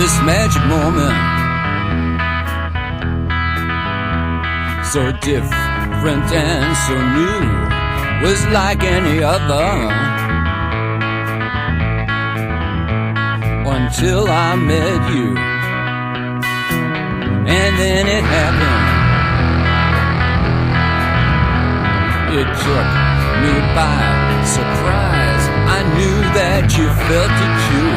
this magic moment, so different and so new, was like any other, until I met you. And then it happened. It took me by surprise. I knew that you felt it too.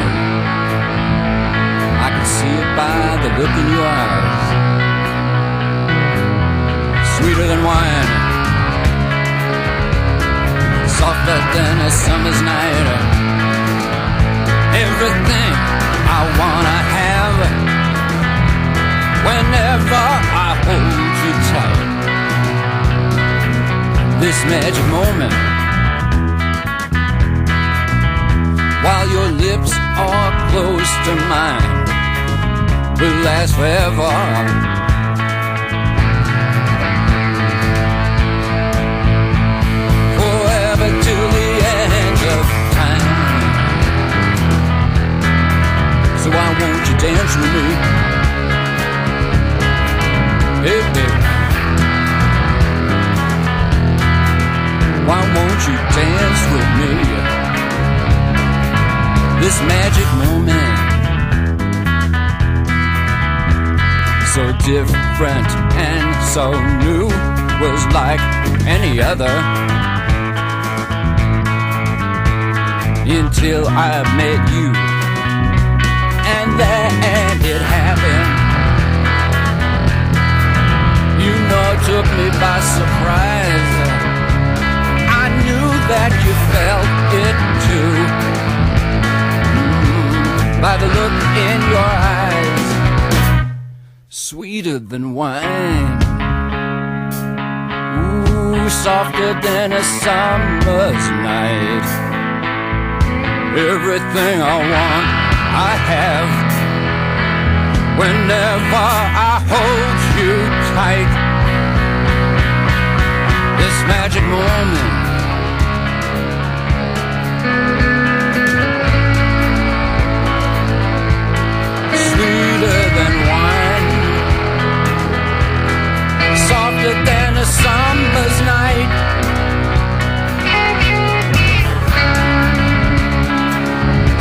I could see it by the look in your eyes. Sweeter than wine, softer than a summer's night. Everything I wanna have whenever I hold you tight. This magic moment, while your lips are close to mine, will last forever. Forever till the end of time. So why won't you dance with me? Hey, baby, why won't you dance with me? This magic moment, so different and so new, was like any other, until I met you. And then it happened. You know, it took me by surprise. I knew that you felt it too, by the look in your eyes. Sweeter than wine, ooh, softer than a summer's night. Everything I want, I have whenever I hold you tight. This magic moment, sweeter than wine, softer than a summer's night.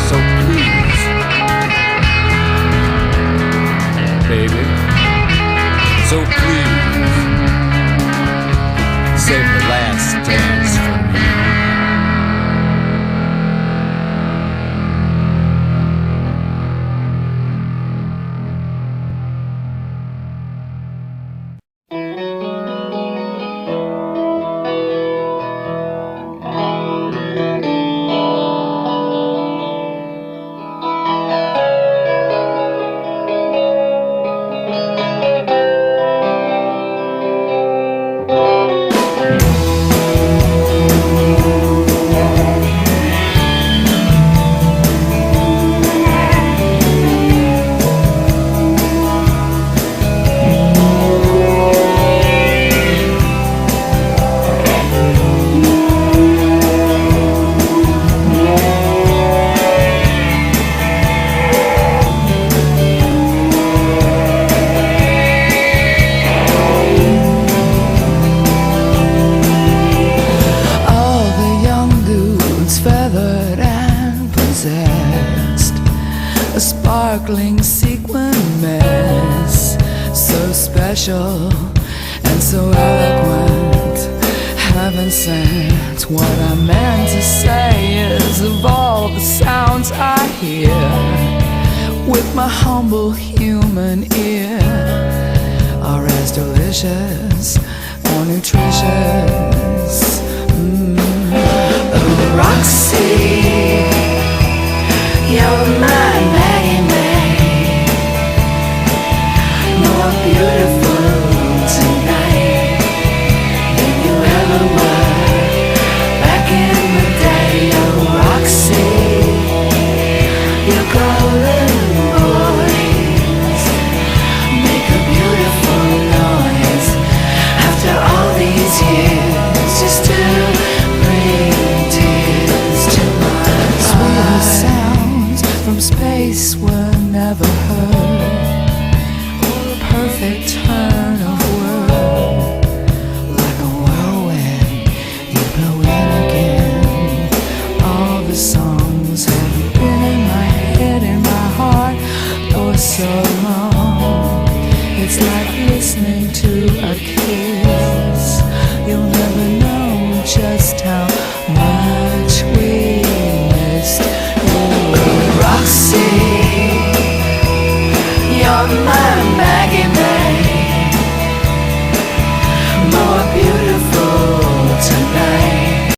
So please, baby, so please, save the last dance for me. A sparkling sequin mess, so special and so eloquent, heaven sent. What I meant to say is, of all the sounds I hear with my humble human ear, are as delicious or nutritious. Oh, Roxy, you're my Maggie May, more beautiful tonight than you ever were back in the day. Oh, Roxy, your golden voice make a beautiful noise after all these years, just to bring tears to my eyes. Sweetest sounds from space were never